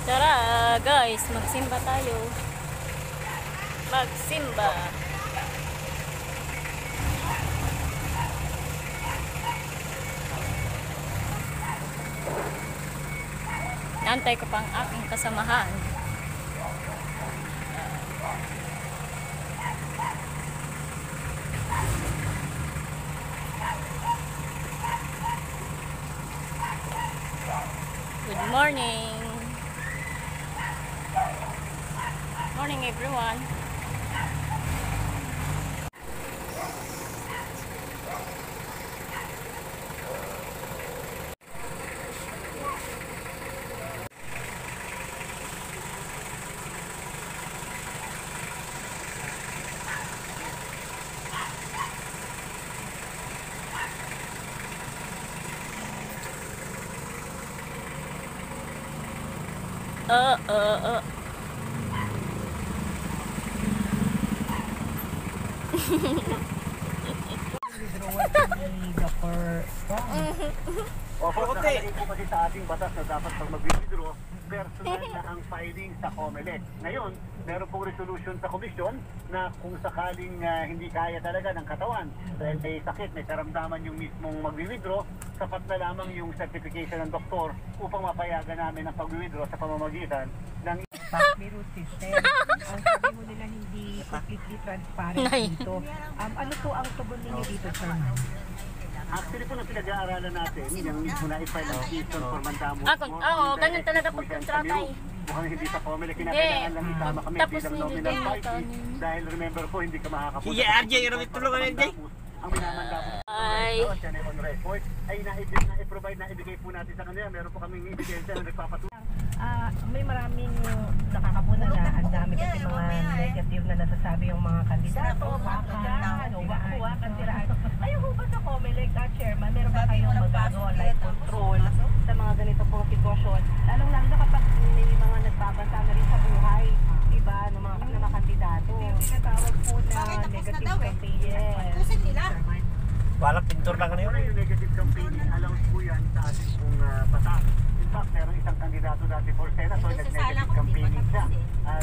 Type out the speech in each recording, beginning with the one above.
Tara guys, magsimba tayo. Magsimba. Naantay ko pang aking kasamahan. Good morning. Morning everyone. Opo, nakalagay po kasi sa ating batas na dapat pag mag-withdraw, personal na ang filing sa COMELEC. Ngayon, meron pong resolution sa komisyon na kung sakaling hindi kaya talaga ng katawan, dahil may sakit, may karamdaman yung mismong mag-withdraw, sapat na lamang yung certification ng doktor upang mapayagan namin ang pag-withdraw sa pamamagitan ng Payroll system. Ang sabi mo nila hindi completely transparent dito. Ano po ang tugon ninyo dito, sir? Actually po na pinag-aaralan natin, yung mismo na i-file application for mandamo. Ganun talaga pag kontrata eh. Mukhang hindi sa COMELEC, kinakailangan lang isama kami Tapos bilang hindi nominal ganito. party. Dahil remember po, hindi ka makakapunta. Sige, RJ, yung tulungan RJ. Ang minamandamo Ay. on record ay na-provide na ibigay po natin sa kanila. Meron po kaming ebidensya na nagpapatuloy. May maraming nakakapuna na ang dami kasi mga negative na nasasabi yung mga kandidato, wakan, tiraan. Ayun po ba sa COMELEC, chairman, meron ba kayong magagawa like control sa mga ganito pong sitwasyon? Lalong-lalo na kapag may mga nagbabanta na rin sa buhay, diba, ng mga kandidato. Yung tinatawag po na negative campaign. Yes. Walang pintor lang kanina. Yung negative campaigning allowed po yan sa ating pong batas. In fact, meron isang kandidato dati for senator, nag-negative campaigning siya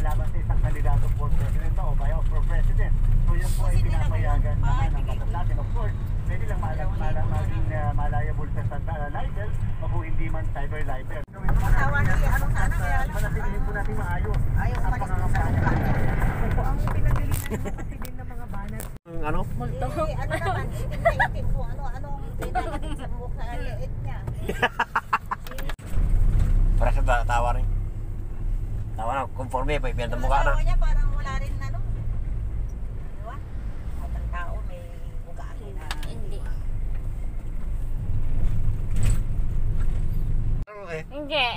laban sa isang kandidato for president o for president. So yan po ay pinapayagan naman ng batas natin. Of course, pwede lang maging malayable sa libel o kung hindi man cyber libel. Manatilihin po natin maayos ang pangangampanya. Ang pinagdilinan mo kasi din ng mga banat. Ano? Multo. Ano naman, itim po, anong pinagdating sa mukha liit niya. Para sa tawa rin. Tawa na, conforme pa, ibenta mukha na. Niya parang wala rin ano. Diba? At ang tao may ugali na. Hindi. Hindi.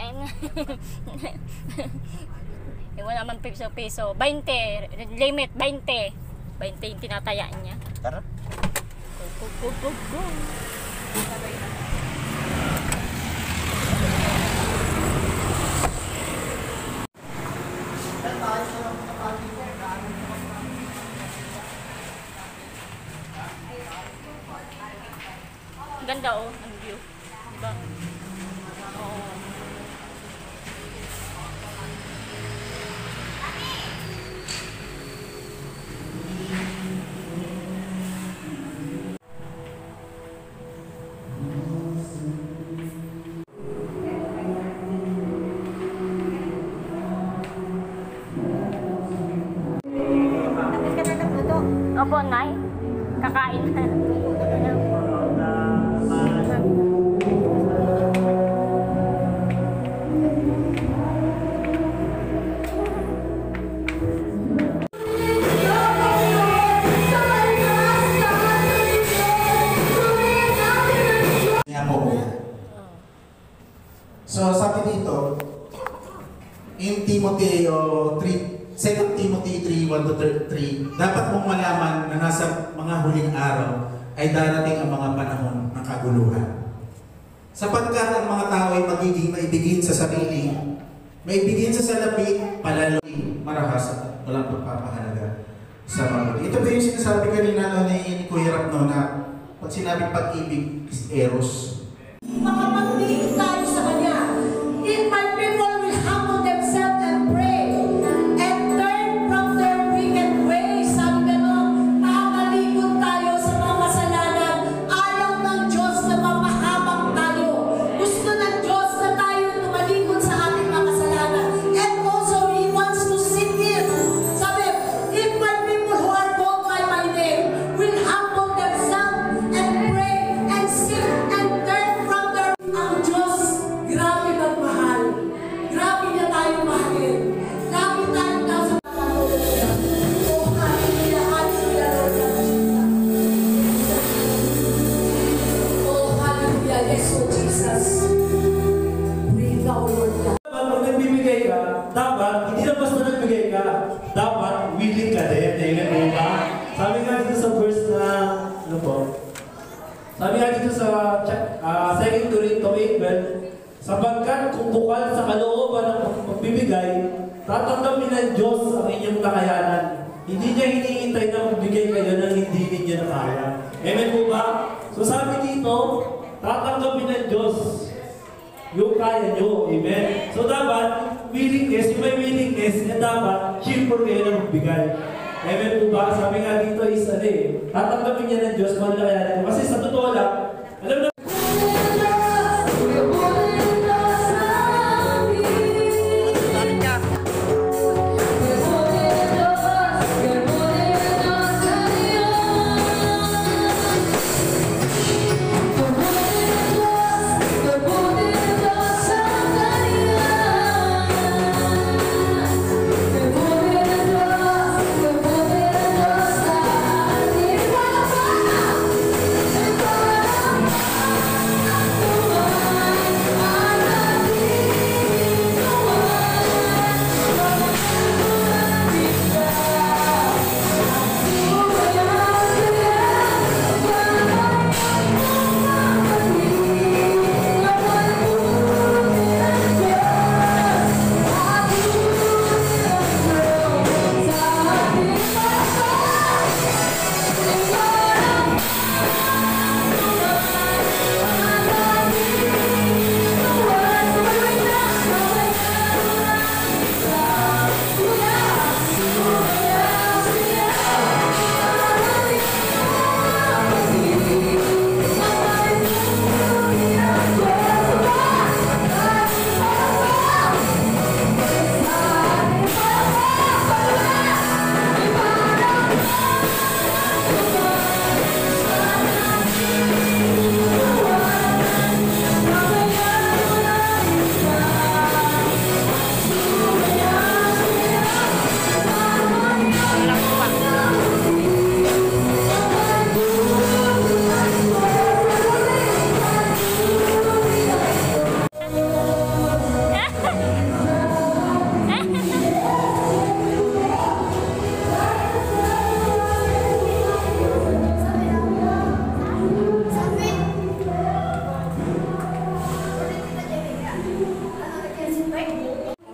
Wala naman piso-piso. 20. Limit 20. 20 yung tinatayaan niya. Tara. Go. Ganda oh, ang view. Diba? Oo. Tapos ka na nagluto. Opo, Nay. Kakain na. So sabi dito, in Timoteo 3, 2 Timothy 3:1-3, dapat mong malaman na nasa mga huling araw ay darating ang mga panahon ng kaguluhan. Sapagkat ang mga tao ay magiging maibigin sa sarili, maibigin sa salapi, palaloy, marahas at walang pagpapahalaga sa mabuti. Ito ba yung sinasabi kanina ni Kuya Rap na pag sinabing pag-ibig is eros? Makapag-ibig tayo sa Kanya. If my people will humble themselves Sapagkat kung bukal sa kalooban ng pagbibigay, tatanggapin ng Diyos ang inyong kakayanan. Hindi niya hinihintay na magbigay kayo ng hindi ninyo na kaya. Amen po ba? So sabi dito, tatanggapin ng Diyos yung kaya nyo. Amen? So dapat, willingness, yung may willingness, dapat, cheerful kayo na magbigay. Amen po ba? Sabi nga dito is, tatanggapin niya ng Diyos, kung ano kaya nyo. Kasi sa totoo lang, alam na,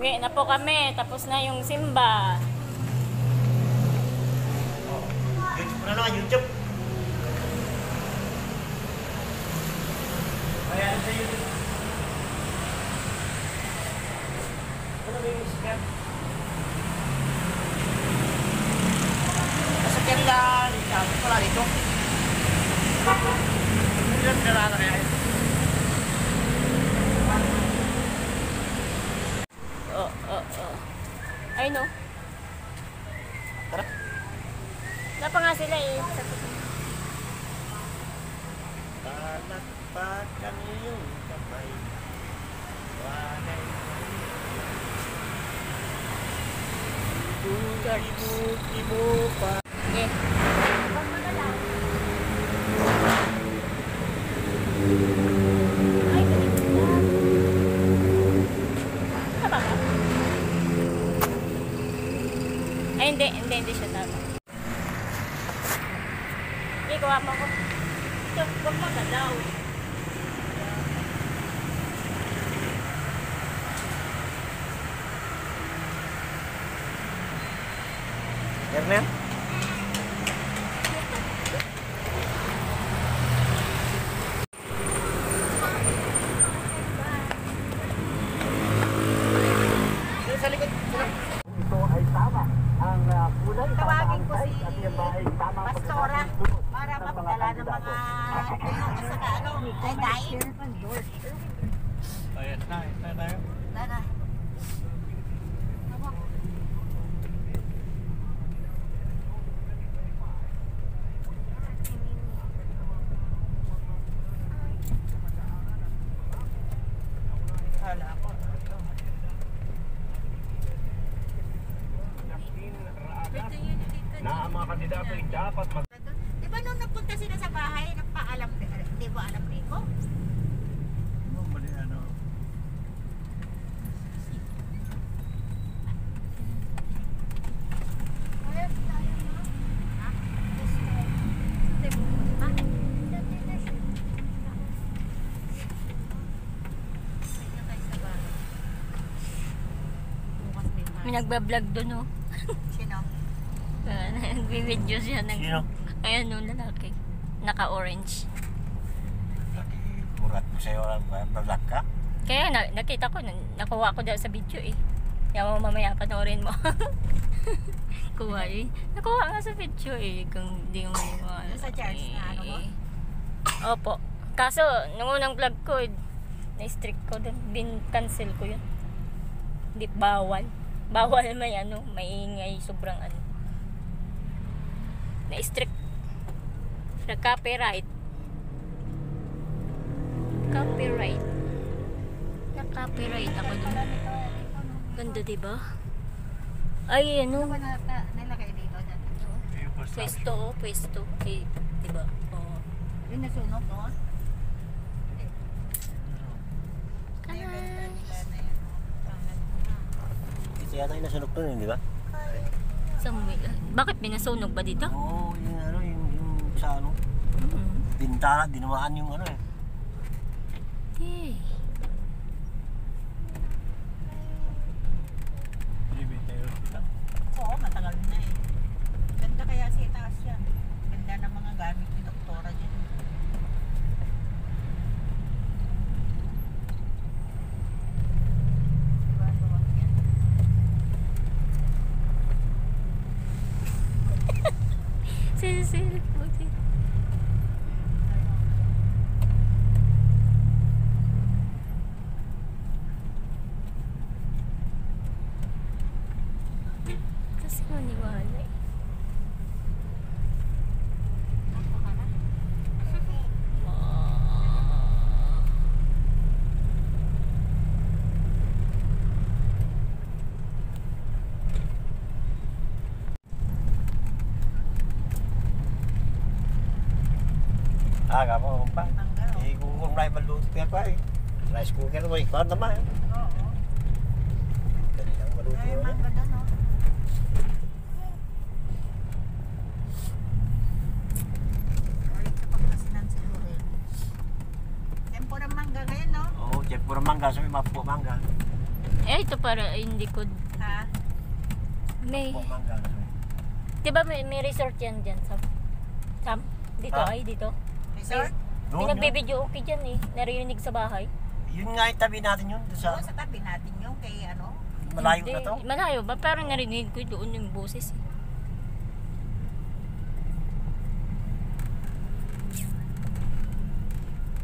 Uwi na po kami. Tapos na yung simba. YouTube na naman, YouTube. Ayan sa YouTube. Ano ba yung scam? Masakyan lang. Sabi ko lang dito. Hindi lang pinarana kaya yun. Ay no. Tara. Wala pa nga sila eh. Palakpakan iyong kamay. Wanay. Buti mo pa. Okay. Ay, tama ba? Ay, hindi siya tama. Hindi, gawa mo ko. Ito, huwag mo galaw. Yan na yan. Sa likod. Ito ay tama. Ang kulay Tawagin ko si at yung bahay tama Pastora para magdala ng mga sa ano, ay dahil. Ayan na, tayo. Tara. na ang mga kandidato ay dapat Di ba nung napunta sila sa bahay, nagpaalam, di ba alam Rico? May nagbablog doon, oh. Sino? Nagbi-video siya. Sino? Ayan, no, lalaki. Naka-orange. Murat mo sa'yo, vlog ka? Kaya nakita ko, nakuha ko daw sa video eh. Kaya mo mamaya panoorin mo. Kuha eh. Nakuha nga sa video eh. Kung di mo maniwala. Sa charge na ano mo? Opo. Kaso, nung unang vlog ko, na-strict ko dun. Bin-cancel ko yun. Hindi, bawal. Bawal may ano, may ingay, sobrang ano. Na-strict. Na-copyright. Copyright. Na-copyright ako dun. Ganda, diba? Ay, ano? Nilagay dito dyan. Pwesto, oh, pwesto. Eh, diba? Oo. Yung nasunog, no? Ito yata yung nasunog doon, di ba? Bakit pinasunog ba dito? Oo, yung ano, yung sa ano, bintana, dinamaan yung ano eh. Eh. Oo, matagal na eh. Ganda kaya sa itaas yan. Ganda ng mga gamit ni Doktora dyan. Luwag yan. Silip mo din. Kasi maniwala eh. Aga mo, pa. Mangga, oh. Eh, kung may maluto ka pa eh. Rice cooker mo, ikaw naman. Oo. Dali lang maluto Ay, mo. mangga doon, oh. Ulit ka pang kasinan siguro yun. Tempo ng mangga ngayon, no? Oo, dyan puro mangga, sabi mapo mangga. Eh, ito para hindi ko... Ha? May... Po mangga. Diba may resort yan dyan, Sam? Dito Ha? ay, dito. Resort? Doon, yun. Pinagbibideo okay dyan eh. Naririnig sa bahay. Yun nga yung tabi natin yun. Doon sa Oo, sa tabi natin yung kay ano? malayo Hindi. na to. Malayo ba? Pero narinig ko doon yung boses eh.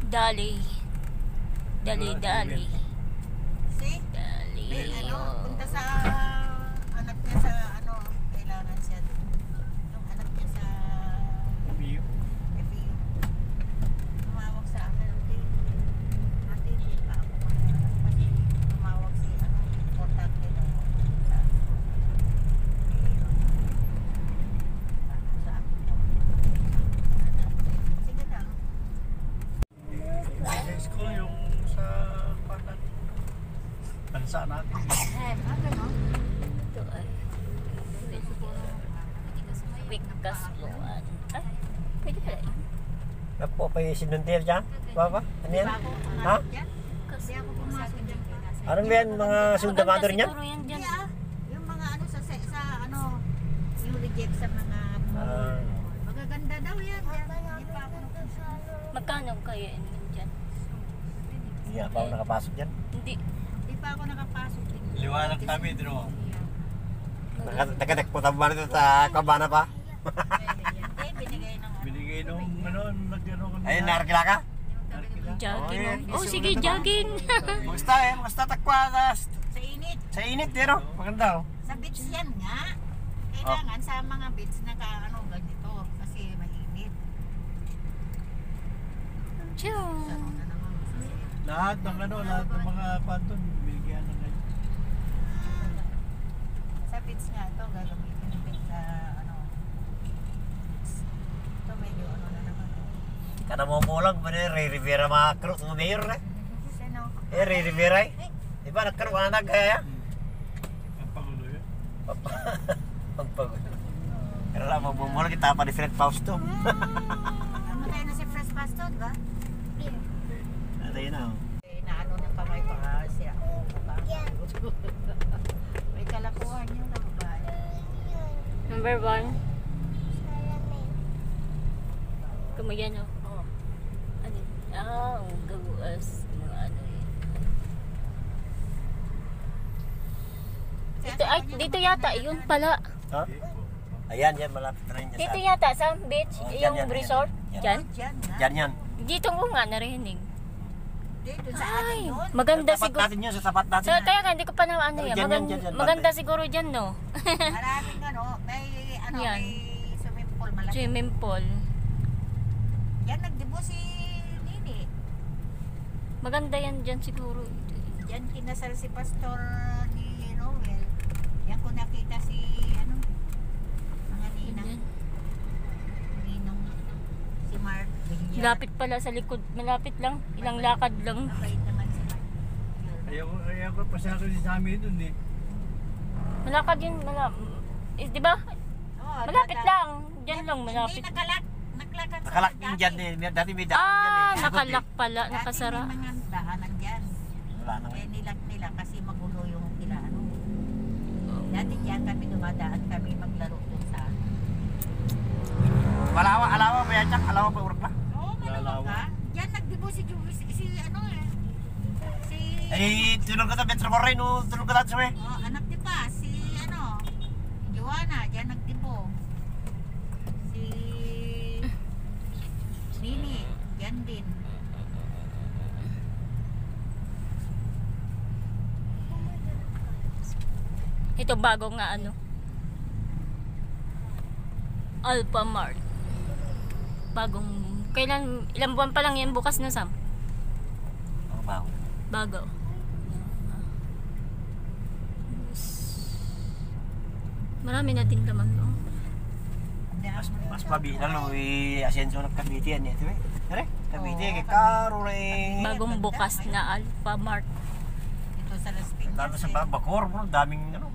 Dali. Dali. See? Dali. May ano, punta sa anak niya sa ano, kailangan siya. Yung anak niya sa FEU. Tumawag sa akin, ate, hindi pa ako mag-anak. Kasi tumawag si ano, importante daw sa sa akin daw. Sige lang. Ko yung sa bansa natin. Gano'n? Ito ay. Quick kasluan. Ay, pwede pala yun. Napo pa yung sinuntir dyan? Baba? Ano yan? Ha? Kasi ako pumasok dyan. Ano ba yan? Mga sundamador niya? Siguro yan dyan. Yeah, yung mga ano sa ano, yung reject sa mga magaganda daw yan. Hindi pa ako napunta. Magkano kayo yun dyan? Hindi nga pa ako nakapasok dyan. Hindi. Hindi pa ako nakapasok. Liwanag kami, Dro. Nakadagputan ba nito sa kabana pa? Hindi, binigay ng ano. Binigay nung ano, nag-ano kami. Ayun, narakila ka? Jogging. Oh, yeah. Oh, sige, jogging. Magsta eh, magsta takwadas. Sa init. Sa init din oh, maganda oh. Sa beach yan nga. Kailangan sa mga beach na ano, ganito. Kasi mainit. Chill. Ano na naman. Lahat ng ano, lahat ng mga panton, binigyan ng ganyan. Sa beach nga ito, gagamitin ng beach sa ano. Ito medyo ano na naman. Kada mo lang, Ray Rivera mga crew, mga mayor na. Sino? Ray Rivera eh. Diba nag-crew, ano nagkaya? Ang pangulo yun. Pagpag. Pero lang, magmumula kita pa ni Fred Fausto. Ano tayo na si Fresh Pasto, di ba? Ano yun na oh. Eh, naano ng kamay ko, siya. May kalakuha Number 1. Kumayan o. Oh. Ano? Ang gawas. Mga ano yun. Dito, ay, dito yata. Yun pala. Ha? Ayan, yan, malapit na rin dyan Dito sa... yata sa beach. Oh, yung yan, resort. yan. Diyan. Diyan na. Yan, yan. Dito ko nga narinig. Dito sa atin Ay, yun. maganda Sa tapat siguro. natin yun, sa tapat natin. So, kaya nga, hindi ko pa na ano yan. Dyan, dyan, dyan, Maganda banda. siguro dyan, no? Maraming ano, may Yan. swimming pool malaki. Swimming pool. Yan nagdibo si Nini. Maganda yan dyan siguro. Yan kinasal si Pastor ni Noel. Yan ko nakita si ano, mga ninang. Yan. Ninong si Mark. Villar. Lapit pala sa likod. Malapit lang. Ilang lakad lang. Mabait naman si Mark. Ayaw ko pasado si Sammy dun eh. Malakad yun. Di ba? Oh, Malapit lang. Diyan lang, malapit. Hindi nakalak. Naklakan sa Nakalak din dyan eh. Dati may daan dyan eh. Nakalak pala. Dati Nakasara. may mga daanan dyan. Wala nang... Eh nilak nila kasi magulo yung sila ano. Dati dyan kami dumadaan kami maglaro dun sa Alawa pa yan, Jack. Alawa pa urok na. Oo, malawak ka. Diyan nagdibo si si ano eh. Si Eh, tulong ka ta, Metro Corre, no? Tulong ka ta, sabi. oh, anak di ba? Si ano? Joanna, diyan nagdibo. Si Nini, diyan din. Ito bago nga ano. Alpha Mart. Ilang buwan pa lang yan bukas na, Sam? Ang baho. Bago. Marami na din laman doon. Mas pabilang no, asenso ng Cavite yan eh. Diba? Tara, Cavite, kay Karo rin. Bagong bukas na Alpha Mart. Ito sa Las Piñas. Lalo sa Bacor, bro, daming ano.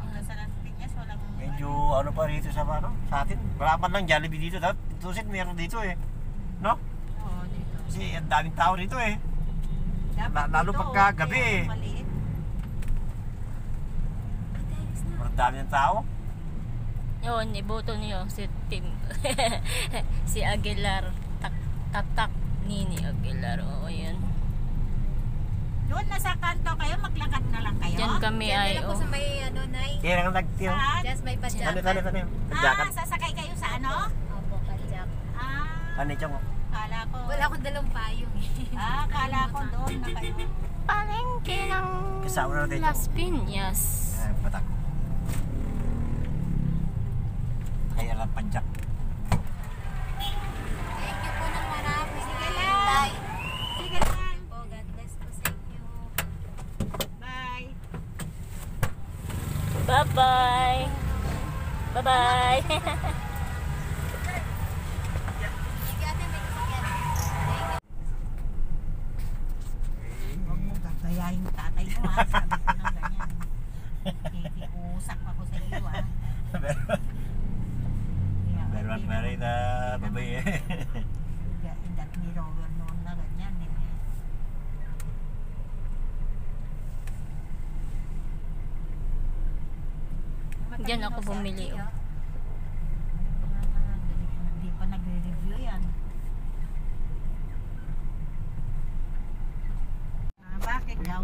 Ito sa Las Piñas walang Medyo ano pa rito sa ano, sa atin. Wala man lang Jollibee dito. Tusit meron dito eh. No? Oo, dito. Kasi ang daming tao dito eh. Dapat Lalo dito, pagka gabi kaya eh. maliit. Ang dami ng tao. Yun, iboto niyo si Tim. Si Aguilar. Tatak Nini Aguilar. Oo, yun. Doon na sa kanto kayo, maglakad na lang kayo. Diyan kami ay, Dala po sa may ano, Nay. Kaya nang nagtiyo. Saan? Just may padyak. Ano. Pagdakan. Sasakay kayo sa ano? Opo, padyak. Ah, Ano yung kala ko. Wala akong dalang payong eh. Kala ko doon na kayo. palengke ng Kasama natin ito. Las Piñas. Batak. Kaya lang padyak. Thank you po ng marami. Sige lang. Sige lang. Po, God bless po sa inyo. Bye. Bye-bye. Bye-bye. Sige ate, may kasakyan. Huwag mo gagayahin yung tatay mo ha. Sabi ko ng ganyan. Kikiusak ako sa iyo ha. Meron pa rin na babay eh. That ni Robert noon na ganyan eh. Diyan ako bumili. Oh. Hindi pa nagre-review yan. Bakit daw?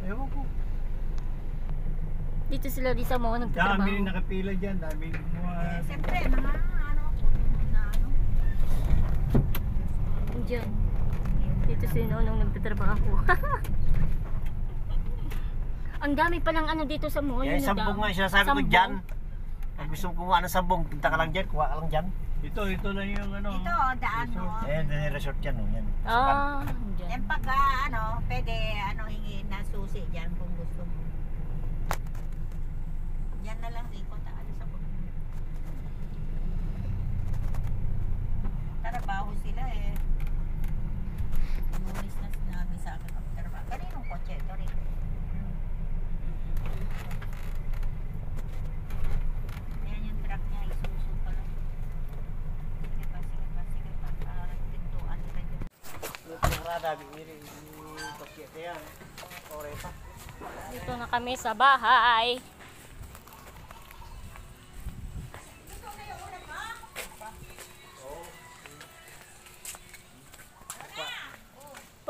Ewan ko. Dito sila di sa mga Dami nagtatrabaho. nakapila dyan. Dami mga... Siyempre, mga ano, na ano. Diyan. Dito sila nung nagtatrabaho. Ang dami palang ano dito sa mall. Yan, sambong nga sinasabi ko dyan. Pag gusto mo kumuha ng sambong, punta ka lang dyan, kuha ka lang dyan. Ito lang yung ano. Ito, daan mo. Ayan, dyan yung resort yan. Oh, yan. Diyan. Yan pag ano, pwede ano hingi na susi dyan kung gusto mo. Yan na lang ikot alis ako. Trabaho sila eh. Lunis na sinabi sa akin magtrabaho. Kaninong kotse ito rin? Yan yung truck niya, isuso pala. Sige pa. Pintuan nila dyan. Dito na kami sa bahay.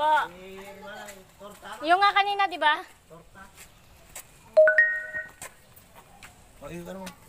Po. Yung nga kanina, di ba? O, yun ka naman.